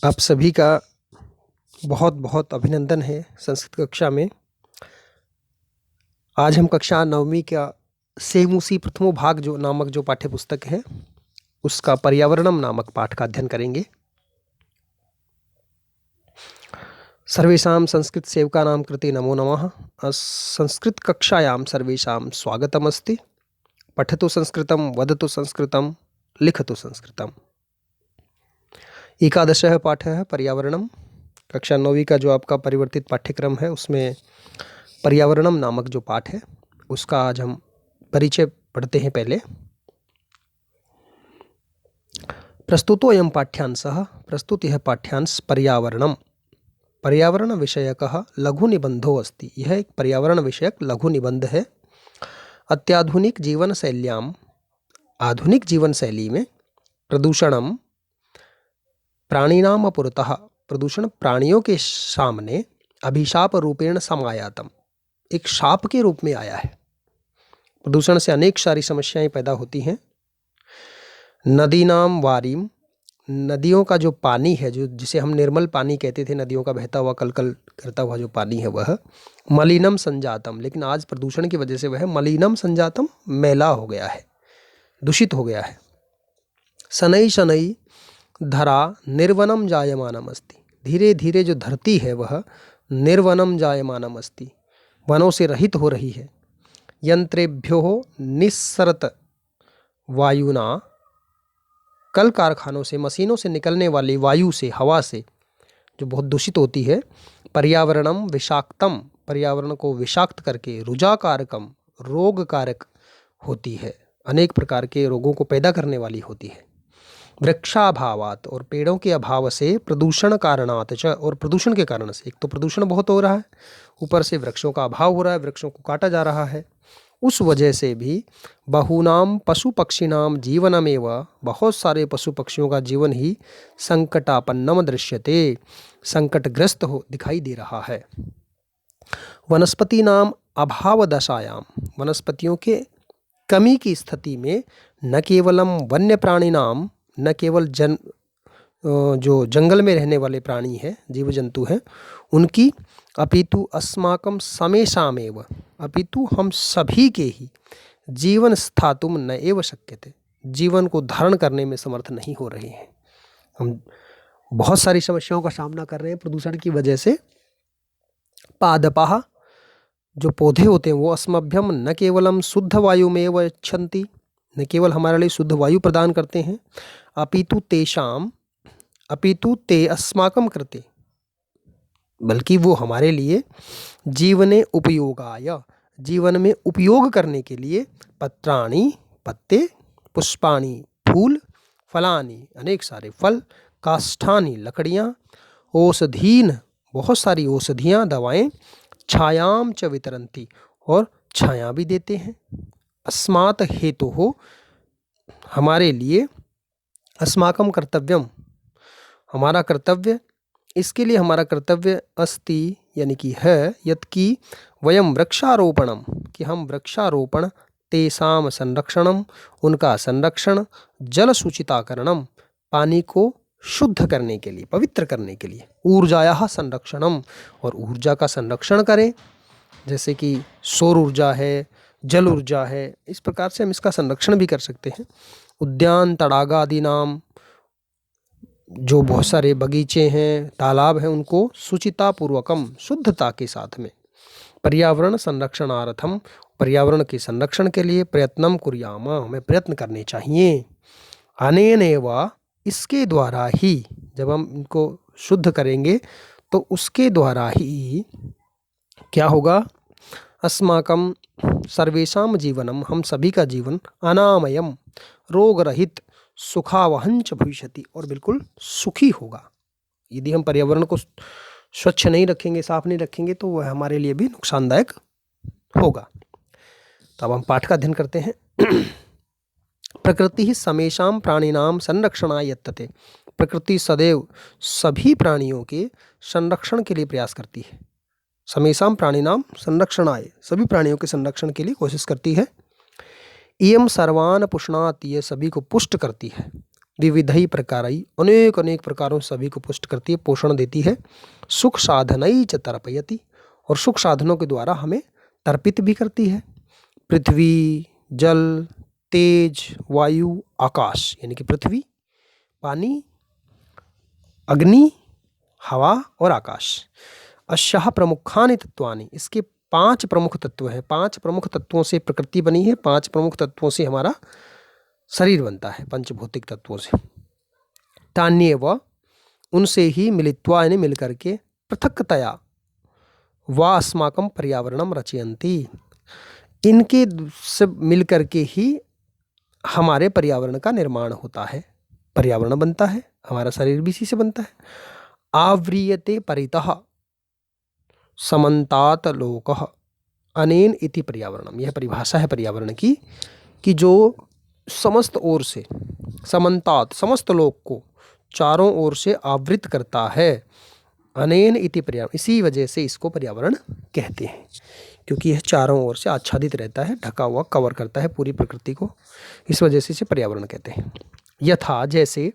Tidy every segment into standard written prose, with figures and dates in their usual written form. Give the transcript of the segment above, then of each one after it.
आप सभी का बहुत बहुत अभिनंदन है संस्कृत कक्षा में। आज हम कक्षा 9वीं का सेमुसी प्रथमो भाग नामक जो पाठ्य पुस्तक है उसका पर्यावरणम नामक पाठ का अध्ययन करेंगे। सर्वेषां संस्कृत सेवकानां कृते नमो नमः। संस्कृत कक्षायां सर्वेषां स्वागतमस्ति। पठतु संस्कृतं, वदतु संस्कृतं, लिखतु संस्कृतम्। एकादशः पाठः पर्यावरणम। कक्षा 9वीं का जो आपका परिवर्तित पाठ्यक्रम है उसमें पर्यावरणम नामक जो पाठ है उसका आज हम परिचय पढ़ते हैं। पहले प्रस्तुतोऽयं पाठ्यांशः, प्रस्तुत यह पाठ्यांश पर्यावरणम पर्यावरण विषयकः लघु निबंधो अस्ति। यह एक पर्यावरण विषयक लघु निबंध है। अत्याधुनिक जीवन शैल्याम, आधुनिक जीवन शैली में प्रदूषणम प्राणिनाम पुरतः, प्रदूषण प्राणियों के सामने अभिशाप रूपेण समायातम, एक शाप के रूप में आया है। प्रदूषण से अनेक सारी समस्याएं पैदा होती हैं। नदीनाम वारीम, नदियों का जो पानी है, जो जिसे हम निर्मल पानी कहते थे, नदियों का बहता हुआ कलकल करता हुआ जो पानी है वह मलिनम संजातम, लेकिन आज प्रदूषण की वजह से वह मलिनम संजातम, मैला हो गया है, दूषित हो गया है। शनै शनै धरा निर्वनम जायमानम अस्ति, धीरे धीरे जो धरती है वह निर्वनम जायमानम अस्ति, वनों से रहित हो रही है। यंत्रेभ्यो निस्सरत वायुना, कल कारखानों से, मशीनों से निकलने वाली वायु से, हवा से जो बहुत दूषित होती है। पर्यावरणम विषाक्तम, पर्यावरण को विषाक्त करके रुजाकारकम, रोग कारक होती है, अनेक प्रकार के रोगों को पैदा करने वाली होती है। वृक्षाभावात, और पेड़ों के अभाव से, प्रदूषण कारणात च, और प्रदूषण के कारण से, एक तो प्रदूषण बहुत हो रहा है, ऊपर से वृक्षों का अभाव हो रहा है, वृक्षों को काटा जा रहा है, उस वजह से भी बहूनाम पशु पक्षिणाम जीवनमेव, बहुत सारे पशु पक्षियों का जीवन ही संकटापन्नम दृश्यते, संकटग्रस्त हो दिखाई दे रहा है। वनस्पति नाम अभाव दशायाम, वनस्पतियों के कमी की स्थिति में न केवलम वन्य प्राणी नाम, न केवल जो जंगल में रहने वाले प्राणी हैं, जीव जंतु हैं उनकी, अपितु अस्माकं समेषामेव, अपितु हम सभी के ही जीवन स्थातुम न एव शक्यते, जीवन को धारण करने में समर्थ नहीं हो रहे हैं। हम बहुत सारी समस्याओं का सामना कर रहे हैं प्रदूषण की वजह से। पादपाः, जो पौधे होते हैं वो अस्मभ्यम न केवलम शुद्ध वायुमेव यच्छन्ति, न केवल हमारे लिए शुद्ध वायु प्रदान करते हैं, अपितु ते अस्माकं कृते, बल्कि वो हमारे लिए जीवने उपयोगाय, जीवन में उपयोग करने के लिए, पत्राणि, पत्ते, पुष्पाणि, फूल, फलानि, अनेक सारे फल, काष्ठानि, लकड़ियाँ, औषधीन, बहुत सारी औषधियाँ, दवाएं, छायाम च वितरन्ति, और छाया भी देते हैं। अस्मात् हेतु हो, हमारे लिए, अस्माकं कर्तव्यम, हमारा कर्तव्य, इसके लिए हमारा कर्तव्य, अस्ति यानी कि है, यत्कि वयम वृक्षारोपणम, कि हम वृक्षारोपण, तेषाम संरक्षणम, उनका संरक्षण, जल सूचिताकरणम, पानी को शुद्ध करने के लिए, पवित्र करने के लिए, ऊर्जायाः संरक्षणम, और ऊर्जा का संरक्षण करें, जैसे कि सौर ऊर्जा है, जल ऊर्जा है, इस प्रकार से हम इसका संरक्षण भी कर सकते हैं। उद्यान तड़ागादि नाम, जो बहुत सारे बगीचे हैं, तालाब हैं, उनको शुचितापूर्वकम, शुद्धता के साथ में, पर्यावरण संरक्षणार्थम, पर्यावरण के संरक्षण के लिए, प्रयत्नम कुर्याम, हमें प्रयत्न करने चाहिए। अनेनैव, इसके द्वारा ही, जब हम इनको शुद्ध करेंगे तो उसके द्वारा ही क्या होगा, अस्माकं सर्वेषां जीवनम, हम सभी का जीवन, अनामयम, रोग रहित, सुखावहंच भविष्यति, और बिल्कुल सुखी होगा। यदि हम पर्यावरण को स्वच्छ नहीं रखेंगे, साफ नहीं रखेंगे, तो वह हमारे लिए भी नुकसानदायक होगा। तो अब हम पाठ का अध्ययन करते हैं। प्रकृति ही समेषां प्राणिनां संरक्षणाय यत्तते, प्रकृति सदैव सभी प्राणियों के संरक्षण के लिए प्रयास करती है। समेषां प्राणिनां संरक्षणाय, सभी प्राणियों के संरक्षण के लिए कोशिश करती है। इयं सर्वान् पुष्णाति, ये सभी को पुष्ट करती है। विविधई प्रकारई, अनेक अनेक प्रकारों से सभी को पुष्ट करती है, पोषण देती है। सुख साधनई च तर्पयति, और सुख साधनों के द्वारा हमें तर्पित भी करती है। पृथ्वी, जल, तेज, वायु, आकाश, यानी कि पृथ्वी, पानी, अग्नि, हवा और आकाश। अस्याः प्रमुखानि तत्वानि, इसके 5 प्रमुख तत्व हैं। 5 प्रमुख तत्वों से प्रकृति बनी है, 5 प्रमुख तत्वों से हमारा शरीर बनता है, पंचभौतिक तत्वों से। तान्येव, उनसे ही मिलित्वा, यानी मिल करके, पृथक्तया वा अस्माकं पर्यावरणं रचयन्ति, इनके से मिल करके ही हमारे पर्यावरण का निर्माण होता है, पर्यावरण बनता है, हमारा शरीर भी इसी से बनता है। आव्रियते परितः समन्तात लोकः अनेन इति पर्यावरणम, यह परिभाषा है पर्यावरण की, कि जो समस्त ओर से, समन्तात, समस्त लोक को चारों ओर से आवृत करता है। अनेन इति पर्यावरण, इसी वजह से इसको पर्यावरण कहते हैं, क्योंकि यह चारों ओर से आच्छादित रहता है, ढका हुआ, कवर करता है पूरी प्रकृति को, इस वजह से इसे पर्यावरण कहते हैं। यथा, जैसे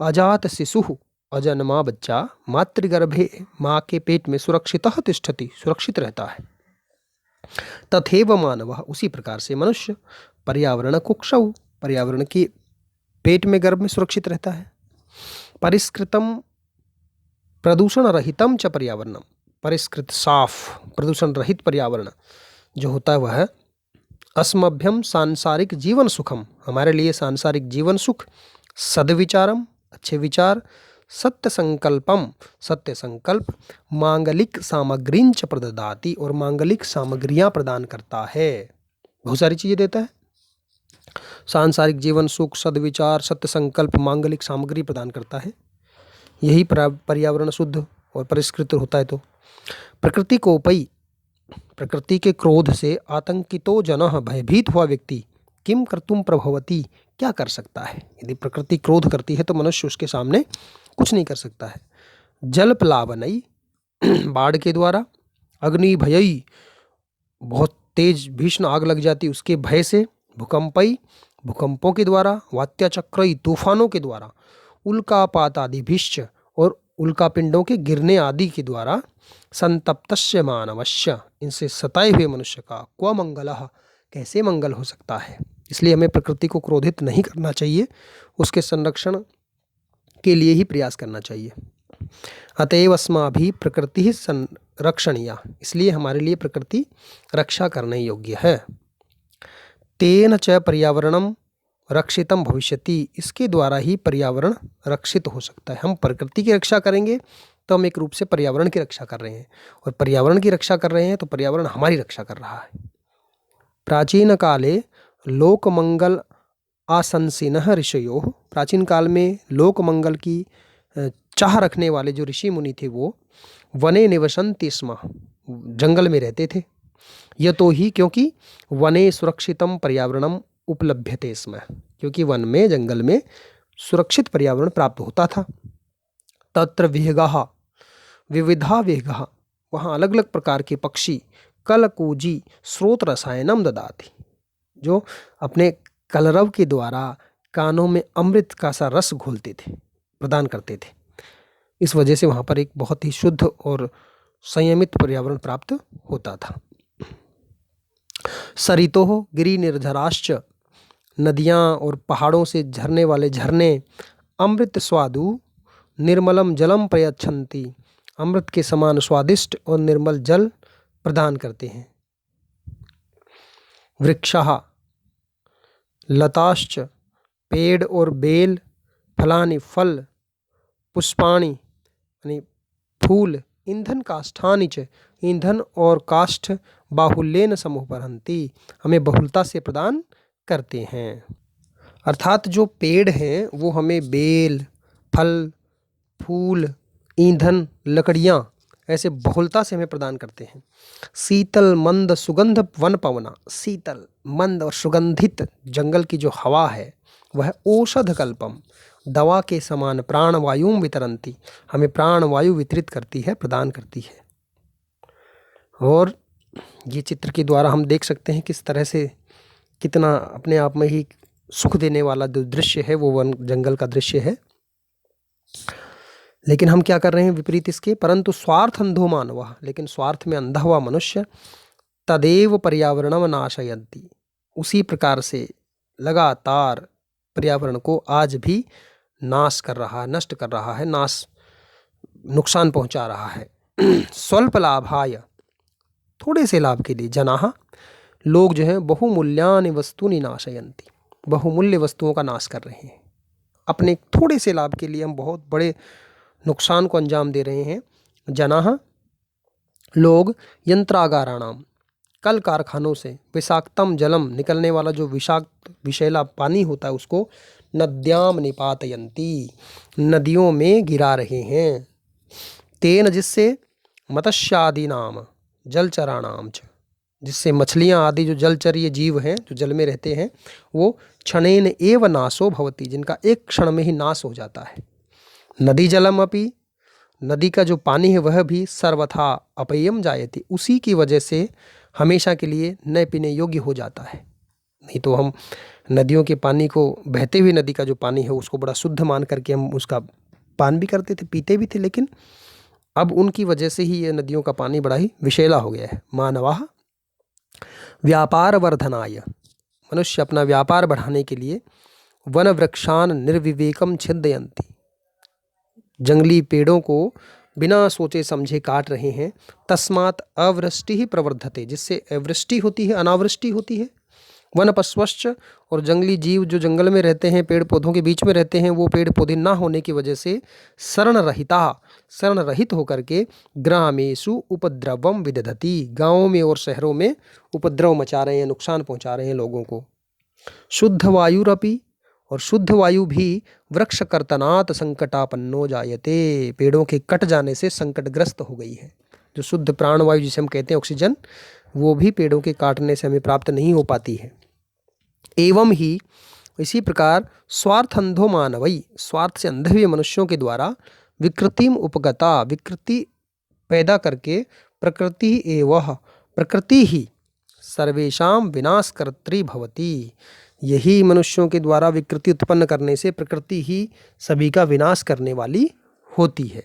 अजात शिशुः, अजन्मा बच्चा, मातृगर्भे, माँ के पेट में सुरक्षितः तिष्ठति, सुरक्षित रहता है। तथैव मानवः, उसी प्रकार से मनुष्य, पर्यावरण कुक्षौ, पर्यावरण के पेट में, गर्भ में सुरक्षित रहता है। परिष्कृतम प्रदूषण रहितम च पर्यावरणम, परिष्कृत, साफ, प्रदूषण रहित पर्यावरण जो होता है वह अस्मभ्यम सांसारिक जीवन सुखम, हमारे लिए सांसारिक जीवन सुख, सद्विचारम, अच्छे विचार, सत्य संकल्पम, सत्य संकल्प, मांगलिक सामग्रींच प्रददाति, और मांगलिक सामग्रियां प्रदान करता है, बहुत सारी चीजें देता है। सांसारिक जीवन सुख, सद्विचार, सत्य संकल्प, मांगलिक सामग्री प्रदान करता है, यही पर्यावरण शुद्ध और परिष्कृत होता है। तो प्रकृति कोपई, प्रकृति के क्रोध से आतंकितो जनः, भयभीत हुआ व्यक्ति, किम कर्तुम प्रभवति, क्या कर सकता है। यदि प्रकृति क्रोध करती है तो मनुष्य उसके सामने कुछ नहीं कर सकता है। जल प्लावनई, बाढ़ के द्वारा, अग्नि भयई, बहुत तेज भीषण आग लग जाती उसके भय से, भूकंपई, भूकंपों के द्वारा, वात्याचक्रई, तूफानों के द्वारा, उल्कापात आदि भीष्च, और उल्कापिंडों के गिरने आदि के द्वारा, संतप्तस्य मानवस्य, इनसे सताए हुए मनुष्य का, क्व मंगलः, कैसे मंगल हो सकता है। इसलिए हमें प्रकृति को क्रोधित नहीं करना चाहिए, उसके संरक्षण के लिए ही प्रयास करना चाहिए। अतएव अस्माभिः प्रकृति संरक्षणीया, इसलिए हमारे लिए प्रकृति रक्षा करने योग्य है। तेन च पर्यावरणम रक्षितम भविष्यति, इसके द्वारा ही पर्यावरण रक्षित हो सकता है। हम प्रकृति की रक्षा करेंगे तो हम एक रूप से पर्यावरण की रक्षा कर रहे हैं, और पर्यावरण की रक्षा कर रहे हैं तो पर्यावरण हमारी रक्षा कर रहा है। प्राचीन काले लोकमंगल आशंसिनः ऋषयो, प्राचीन काल में लोकमंगल की चाह रखने वाले जो ऋषि मुनि थे वो वने निवसन्ति स्म, जंगल में रहते थे। यतो ही, क्योंकि वने सुरक्षितम पर्यावरणम उपलभ्यते स्म, क्योंकि वन में, जंगल में सुरक्षित पर्यावरण प्राप्त होता था। तत्र विहगाः विविधा विहगाः, वहाँ अलग अलग प्रकार के पक्षी, कलकूजी स्रोत रसायनम ददाति, जो अपने कलरव के द्वारा कानों में अमृत का सा रस घोलते थे, प्रदान करते थे। इस वजह से वहाँ पर एक बहुत ही शुद्ध और संयमित पर्यावरण प्राप्त होता था। सरितोः गिरि निर्झराश्च, नदियाँ और पहाड़ों से झरने वाले झरने, अमृत स्वादु निर्मलम जलम प्रयच्छन्ति, अमृत के समान स्वादिष्ट और निर्मल जल प्रदान करते हैं। वृक्षाः लताश्च, पेड़ और बेल, फलानि फल, पुष्पाणि यानी फूल, ईंधन काष्ठानि च, ईंधन और काष्ठ, बाहुल्येन समुपहरन्ति, हमें बहुलता से प्रदान करते हैं। अर्थात जो पेड़ हैं वो हमें बेल, फल, फूल, ईंधन, लकड़ियाँ ऐसे बहुलता से हमें प्रदान करते हैं। शीतल मंद सुगंध वन पवना, शीतल मंद और सुगंधित जंगल की जो हवा है वह औषध कल्पम, दवा के समान, प्राण वायुं वितरन्ति, हमें प्राण वायु वितरित करती है, प्रदान करती है। और ये चित्र के द्वारा हम देख सकते हैं किस तरह से कितना अपने आप में ही सुख देने वाला जो दृश्य है वो वन जंगल का दृश्य है। लेकिन हम क्या कर रहे हैं विपरीत इसके, परंतु स्वार्थ अंधो मानव, लेकिन स्वार्थ में अंधा हुआ मनुष्य तदेव पर्यावरणम नाशयन्ति, उसी प्रकार से लगातार पर्यावरण को आज भी नाश कर रहा है, नष्ट कर रहा है, नुकसान पहुंचा रहा है। स्वल्प लाभाय, थोड़े से लाभ के लिए, जनाः, लोग जो हैं बहुमूल्यानि वस्तूनि नाशयन्ति, बहुमूल्य वस्तुओं का नाश कर रहे हैं। अपने थोड़े से लाभ के लिए हम बहुत बड़े नुकसान को अंजाम दे रहे हैं। जनाः, लोग यंत्रागाराणाम, कल कारखानों से विषाक्तम जलम, निकलने वाला जो विषाक्त विषैला पानी होता है उसको नद्याम निपातयन्ति, नदियों में गिरा रहे हैं। तेन, जिससे, मत्स्यादीनाम जलचराणाम च, जिससे मछलियाँ आदि जो जलचरीय जीव हैं जो जल में रहते हैं वो क्षणेन एव नाशो भवति, जिनका एक क्षण में ही नाश हो जाता है। नदी जलम अपि, नदी का जो पानी है वह भी सर्वथा अपेयम जायते, उसी की वजह से हमेशा के लिए न पीने योग्य हो जाता है। नहीं तो हम नदियों के पानी को, बहते हुए नदी का जो पानी है उसको बड़ा शुद्ध मान करके हम उसका पान भी करते थे, पीते भी थे, लेकिन अब उनकी वजह से ही ये नदियों का पानी बड़ा ही विषैला हो गया है। मानवाः व्यापार वर्धनाय, मनुष्य अपना व्यापार बढ़ाने के लिए वन वृक्षान निर्विवेकम छिदयन्ति, जंगली पेड़ों को बिना सोचे समझे काट रहे हैं। तस्मात् अवृष्टि ही प्रवर्धते, जिससे अवृष्टि होती है, अनावृष्टि होती है। वन पशवश्च, और जंगली जीव जो जंगल में रहते हैं, पेड़ पौधों के बीच में रहते हैं, वो पेड़ पौधे ना होने की वजह से शरण रहित होकर के ग्रामेषु उपद्रवम विदधति, गाँवों में और शहरों में उपद्रव मचा रहे हैं, नुकसान पहुंचा रहे हैं लोगों को। शुद्ध वायुरपि, और शुद्ध वायु भी वृक्ष कर्तनात् संकटापन्नो जायते, पेड़ों के कट जाने से संकटग्रस्त हो गई है। जो शुद्ध प्राणवायु जिसे हम कहते हैं ऑक्सीजन, वो भी पेड़ों के काटने से हमें प्राप्त नहीं हो पाती है। एवं ही इसी प्रकार स्वार्थंधो मानवई, स्वार्थ से अंधे हुए मनुष्यों के द्वारा विकृतिम उपगता, विकृति पैदा करके प्रकृति एवं, प्रकृति ही सर्वेषां विनाशकर्त्री भवति, यही मनुष्यों के द्वारा विकृति उत्पन्न करने से प्रकृति ही सभी का विनाश करने वाली होती है।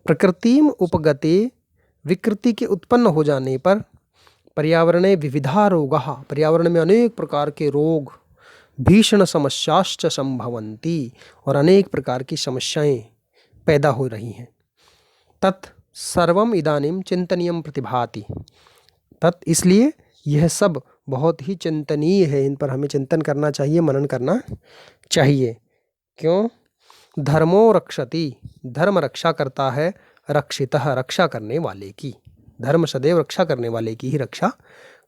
प्रकृतिम उपगते, विकृति के उत्पन्न हो जाने पर पर्यावरणे विविधा रोगाः, पर्यावरण में अनेक प्रकार के रोग, भीषण समस्याश्च संभवन्ति, और अनेक प्रकार की समस्याएं पैदा हो रही हैं। तत् सर्वम इदानीम चिंतनीयम प्रतिभाति, तत् इसलिए यह सब बहुत ही चिंतनीय है, इन पर हमें चिंतन करना चाहिए, मनन करना चाहिए। क्यों? धर्मो रक्षति, धर्म रक्षा करता है, रक्षितः, रक्षा करने वाले की, धर्म सदैव रक्षा करने वाले की ही रक्षा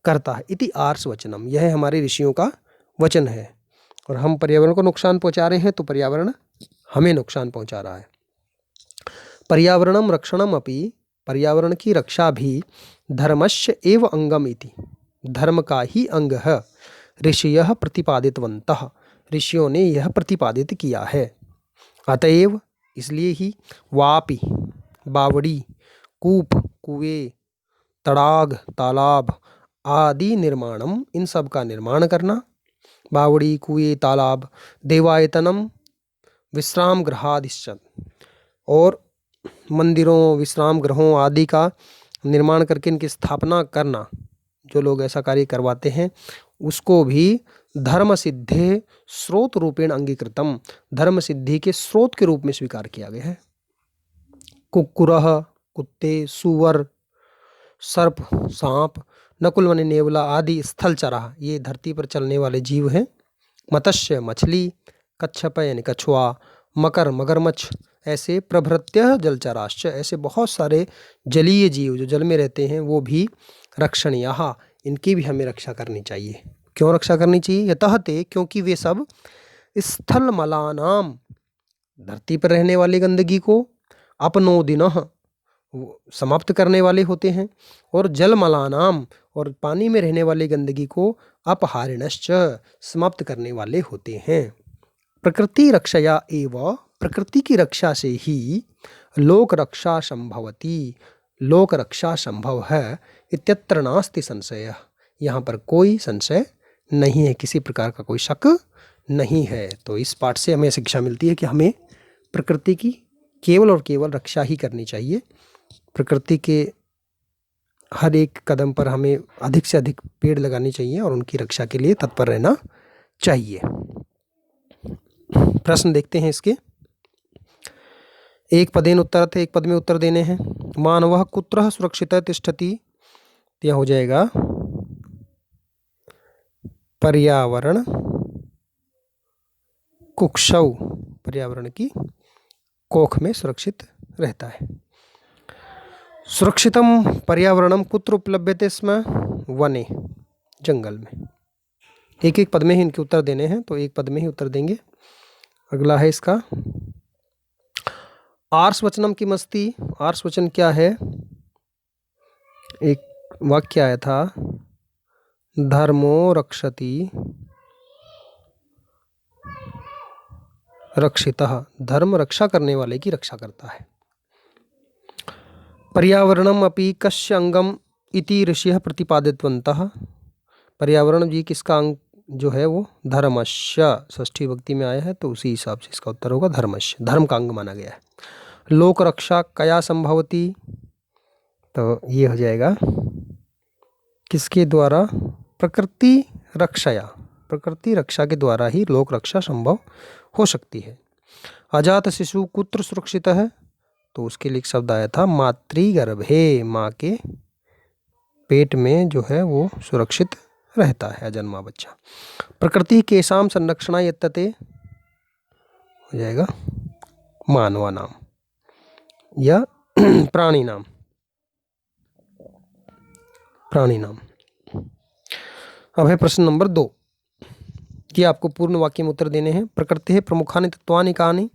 करता है। इति आर्ष वचनम, यह हमारे ऋषियों का वचन है। और हम पर्यावरण को नुकसान पहुंचा रहे हैं तो पर्यावरण हमें नुकसान पहुंचा रहा है। पर्यावरणम रक्षणम अपि, पर्यावरण की रक्षा भी धर्मस्य एव अंगम इति, धर्म का ही अंग है। ऋषयः प्रतिपादितवन्तः, ऋषियों ने यह प्रतिपादित किया है। अतएव, इसलिए ही, वापि, बावड़ी, कूप, कुएं, तड़ाग, तालाब आदि निर्माणम, इन सब का निर्माण करना, बावड़ी, कुएं, तालाब, देवायतनम, विश्राम गृहादिश्च, और मंदिरों, विश्राम गृहों आदि का निर्माण करके इनकी स्थापना करना, जो लोग ऐसा कार्य करवाते हैं उसको भी धर्म सिद्धे स्रोत रूपेण अंगीकृतम, धर्म सिद्धि के स्रोत के रूप में स्वीकार किया गया है। कुक्कुरः, कुत्ते, सूअर, सर्प, सांप, नकुलवने, नेवला आदि स्थलचरा, ये धरती पर चलने वाले जीव हैं। मत्स्य, मछली, कच्छप यानी कछुआ, मकर, मगरमच्छ, ऐसे प्रभृत्य जलचराश्च, ऐसे बहुत सारे जलीय जीव जो जल में रहते हैं वो भी रक्षणीयः, इनकी भी हमें रक्षा करनी चाहिए। क्यों रक्षा करनी चाहिए? यतः ते, क्योंकि वे सब स्थल मलानाम, धरती पर रहने वाली गंदगी को, अपनोदिनः, समाप्त करने वाले होते हैं, और जल मलानाम, और पानी में रहने वाली गंदगी को अपहारिणश्च, समाप्त करने वाले होते हैं। प्रकृति रक्षया एव, प्रकृति की रक्षा से ही लोक रक्षा संभवती, लोक रक्षा संभव है। इत्यत्र नास्ति संशयः, यहाँ पर कोई संशय नहीं है, किसी प्रकार का कोई शक नहीं है। तो इस पाठ से हमें शिक्षा मिलती है कि हमें प्रकृति की केवल और केवल रक्षा ही करनी चाहिए। प्रकृति के हर एक कदम पर हमें अधिक से अधिक पेड़ लगाने चाहिए और उनकी रक्षा के लिए तत्पर रहना चाहिए। प्रश्न देखते हैं इसके। एक पदेन उत्तरत है, एक पद में उत्तर देने हैं। मानवः कुत्रः सुरक्षितः तिष्ठति, यह हो जाएगा पर्यावरण कुक्षौ, पर्यावरण की कोख में सुरक्षित रहता है। सुरक्षितम पर्यावरणम कुत्र उपलभ्यते स्म, वने, जंगल में। एक एक पद में ही इनके उत्तर देने हैं, तो एक पद में ही उत्तर देंगे। अगला है इसका आर्षवचनम की मस्ती। आर्षवचन क्या है? एक वाक्य आया था, धर्मो रक्षति रक्षितः, धर्म रक्षा करने वाले की रक्षा करता है। पर्यावरणम अपि कस्य अंगम इति ऋषिः प्रतिपादितवन्तः, पर्यावरण जी किसका अंग जो है वो धर्मस्य, षष्ठी विभक्ति में आया है, तो उसी हिसाब से इसका उत्तर होगा धर्मस्य, धर्म का अंग माना गया है। लोक रक्षा कया संभवती, तो ये हो जाएगा किसके द्वारा? प्रकृति रक्षया, प्रकृति रक्षा के द्वारा ही लोक रक्षा संभव हो सकती है। अजात शिशु कुत्र सुरक्षित है, तो उसके लिए एक शब्द आया था मातृगर्भे, माँ के पेट में जो है वो सुरक्षित रहता है अजन्मा बच्चा। प्रकृति केशाम संरक्षणा यत्तते, हो जाएगा मानवा नाम या प्राणी नाम, प्राणी नाम। अब है प्रश्न नंबर 2, कि आपको पूर्ण वाक्य में उत्तर देने हैं। प्रकृति है प्रमुखानि तत्वानि कानि,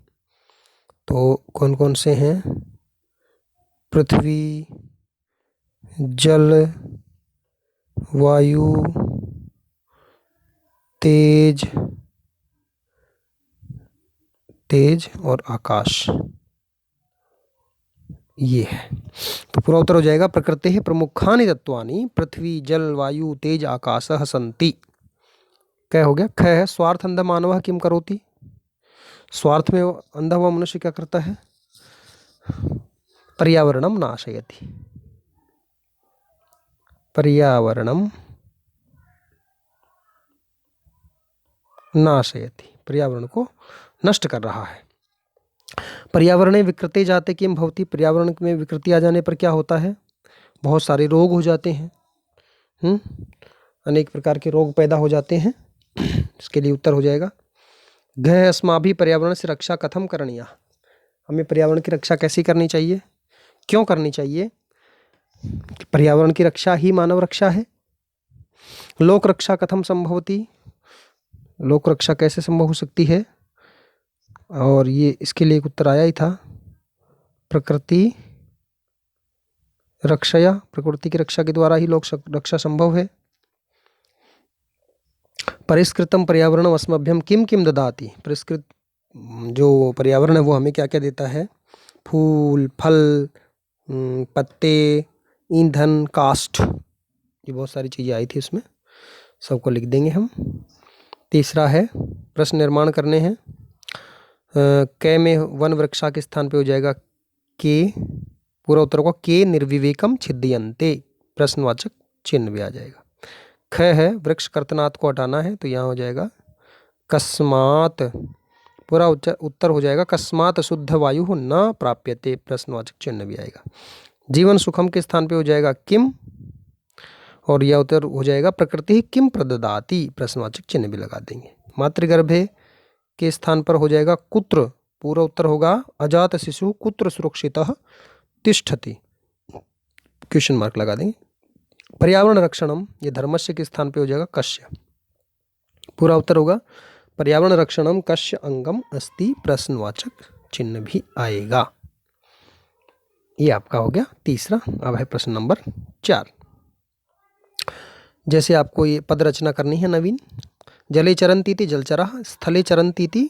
तो कौन कौन से हैं? पृथ्वी, जल, वायु, तेज, तेज और आकाश, ये है। तो पूरा उत्तर हो जाएगा प्रकृति है प्रमुखानि तत्वानि पृथ्वी जल वायु तेज आकाशः सन्ति। क्या हो गया? ख है स्वार्थ अंध मानवः किम करोति, स्वार्थ में अंधा हुआ मनुष्य क्या करता है? पर्यावरणम नाशयति, पर्यावरणम नाशयति, पर्यावरण को नष्ट कर रहा है। पर्यावरणे विकृते जाते किम भवति, पर्यावरण में विकृति आ जाने पर क्या होता है? बहुत सारे रोग हो जाते हैं, अनेक प्रकार के रोग पैदा हो जाते हैं। इसके लिए उत्तर हो जाएगा घ अस्माभि पर्यावरण से रक्षा कथम करणीया, हमें पर्यावरण की रक्षा कैसी करनी चाहिए, क्यों करनी चाहिए? पर्यावरण की रक्षा ही मानव रक्षा है। लोक रक्षा कथम संभवती, लोक रक्षा कैसे संभव हो सकती है? और ये इसके लिए एक उत्तर आया ही था, प्रकृति रक्षया, प्रकृति की रक्षा के द्वारा ही लोक रक्षा संभव है। परिष्कृतम पर्यावरण अस्मभ्यम किम किम ददाति, परिष्कृत जो पर्यावरण है वो हमें क्या क्या देता है? फूल, फल, पत्ते, ईंधन, काष्ठ, ये बहुत सारी चीज़ें आई थी उसमें, सबको लिख देंगे हम। तीसरा है प्रश्न निर्माण करने हैं। कै में वन वृक्षा के स्थान पे हो जाएगा के, पूरा उत्तर होगा के निर्विवेकम छिद्यन्ते, प्रश्नवाचक चिन्ह भी आ जाएगा। ख है वृक्ष कर्तनात् को हटाना है, तो यहाँ हो जाएगा कस्मात्, पूरा उत्तर हो जाएगा कस्मात् शुद्ध वायु न प्राप्यते, प्रश्नवाचक चिन्ह भी आएगा। जीवन सुखम के स्थान पे हो जाएगा किम, और यह उत्तर हो जाएगा प्रकृति किम प्रददाति, प्रश्नवाचक चिन्ह भी लगा देंगे। मातृगर्भे के स्थान पर हो जाएगा कुत्र, पूरा उत्तर होगा अजात शिशु कुत्र सुरक्षितः तिष्ठति, क्वेश्चन मार्क लगा देंगे। पर्यावरण रक्षणम, ये धर्मस्य के स्थान पे हो जाएगा कस्य, पूरा उत्तर होगा पर्यावरण रक्षणम कस्य अंगम अस्ति, प्रश्नवाचक चिन्ह भी आएगा। ये आपका हो गया तीसरा। अब है प्रश्न नंबर 4। जैसे आपको ये पद रचना करनी है नवीन। जले चरन्ति इति जलचरः, स्थले चरन्ति इति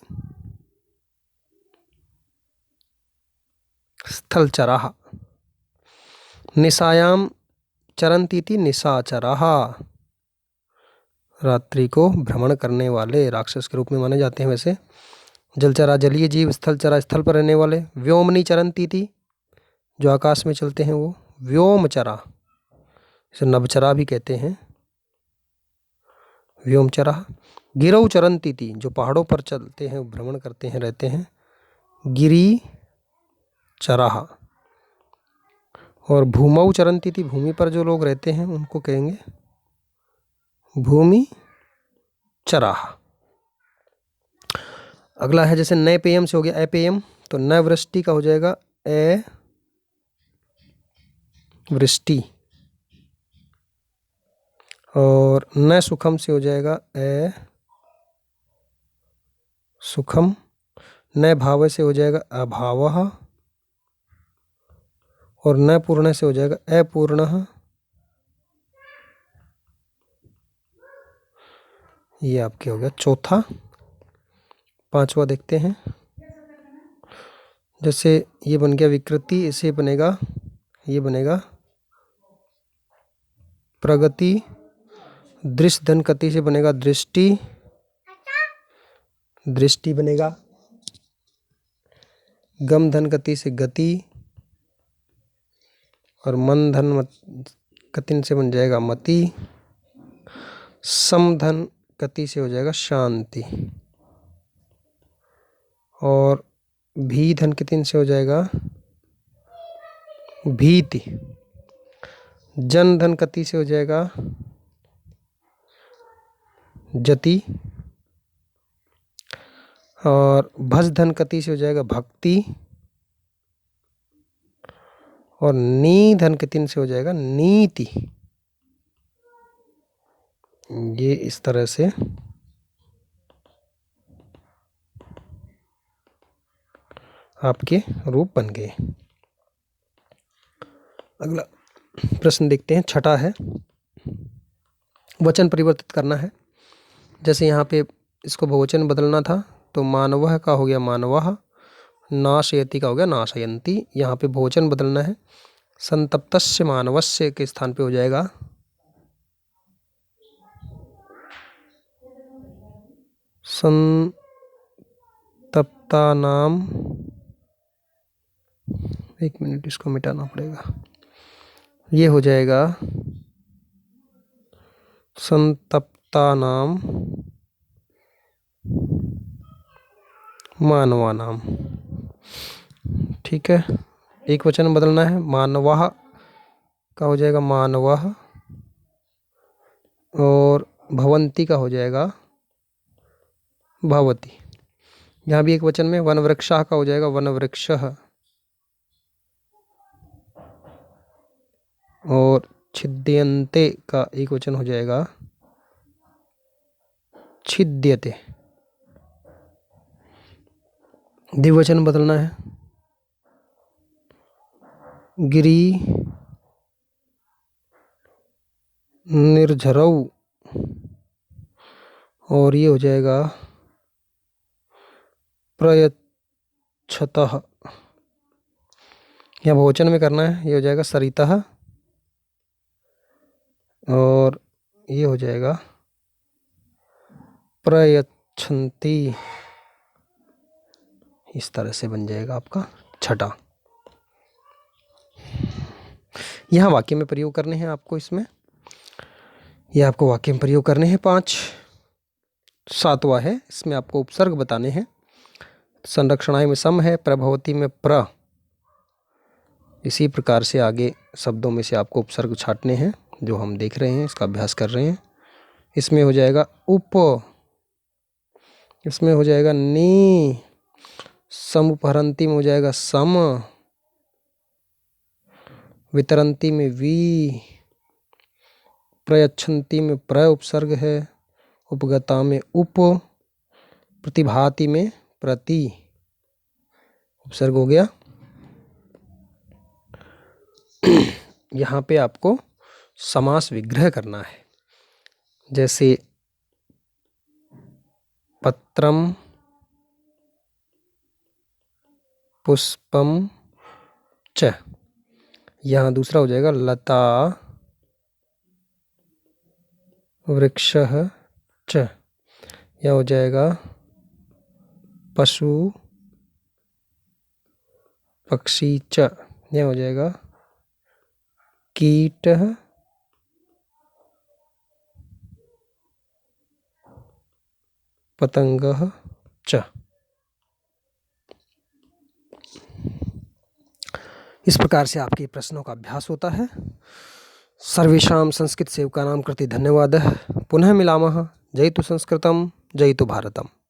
स्थलचरः, निशायां चरन्ति इति निशाचरः, रात्रि को भ्रमण करने वाले राक्षस के रूप में माने जाते हैं। वैसे जलचरा जलीय जीव, स्थलचरा स्थल पर रहने वाले। व्योमनी चरंती थी, जो आकाश में चलते हैं वो व्योमचरा, इसे नभचरा भी कहते हैं, व्योमचरा। गिरौ चरंती थी, जो पहाड़ों पर चलते हैं, भ्रमण करते हैं, रहते हैं, गिरी चराह। और भूमौ चरंती थी, भूमि पर जो लोग रहते हैं उनको कहेंगे भूमि चराह। अगला है जैसे नए पेयम से हो गया अपेयम, तो न वृष्टि का हो जाएगा ए वृष्टि, और न सुखम से हो जाएगा ए सुखम, न भाव से हो जाएगा अभावः, और न पूर्ण से हो जाएगा अपूर्णः। ये आपके हो गया चौथा। पांचवा देखते हैं, जैसे ये बन गया विकृति, इसे बनेगा, ये बनेगा प्रगति। दृश्य धन कति से बनेगा दृष्टि, दृष्टि बनेगा। गम धन गति से गति, और मन धन कतिन से बन जाएगा मति। सम धन गति से हो जाएगा शांति, और भी धन कितन से हो जाएगा भीति। जन धन कति से हो जाएगा जति, और भज धन कति से हो जाएगा भक्ति, और नी धन कितन से हो जाएगा नीति। ये इस तरह से आपके रूप बन गए। अगला प्रश्न देखते हैं, छठा है, वचन परिवर्तित करना है। जैसे यहाँ पे इसको बहुवचन बदलना था, तो मानवः का हो गया मानवः, नाशयति का हो गया नाशयन्ति। यहाँ पे बहुवचन बदलना है, संतप्तस्य मानवस्य के स्थान पे हो जाएगा संतप्तानाम। एक मिनट, इसको मिटाना पड़ेगा। ये हो जाएगा संतप्तानाम मानवानाम। ठीक है, एक वचन बदलना है, मानवः का हो जाएगा मानवः, और भवन्ति का हो जाएगा भवति। यहाँ भी एक वचन में वनवृक्षः का हो जाएगा वनवृक्षः, और छिद्यन्ते का एक वचन हो जाएगा छिद्यते। द्विवचन बदलना है, गिरी निर्झरौ, और ये हो जाएगा प्रयच्छतः। यहाँ बहुवचन में करना है, ये हो जाएगा सरितः, और ये हो जाएगा प्रयच्छन्ति। इस तरह से बन जाएगा आपका छठा। यहाँ वाक्य में प्रयोग करने हैं आपको, इसमें ये आपको वाक्य में प्रयोग करने हैं 5। सातवां है, इसमें आपको उपसर्ग बताने हैं। संरक्षणाय में सम है, प्रभवती में प्र। इसी प्रकार से आगे शब्दों में से आपको उपसर्ग छाटने हैं, जो हम देख रहे हैं, इसका अभ्यास कर रहे हैं। इसमें हो जाएगा उप, इसमें हो जाएगा नी, समुपहरंती में हो जाएगा सम, वितरंती में वी, प्रयच्छन्ति में प्र उपसर्ग है, उपगता में उप, प्रतिभाति में प्रति उपसर्ग हो गया। यहाँ पे आपको समास विग्रह करना है। जैसे पत्रम पुष्पम च, यहाँ दूसरा हो जाएगा लता वृक्षः च, यह हो जाएगा पशु पक्षी च, यह हो जाएगा कीट पतंगः च। इस प्रकार से आपके प्रश्नों का अभ्यास होता है। सर्वेषां संस्कृत सेवकानां कृते धन्यवादः। पुनः मिलामः। जयतु संस्कृतं, जयतु भारतम्।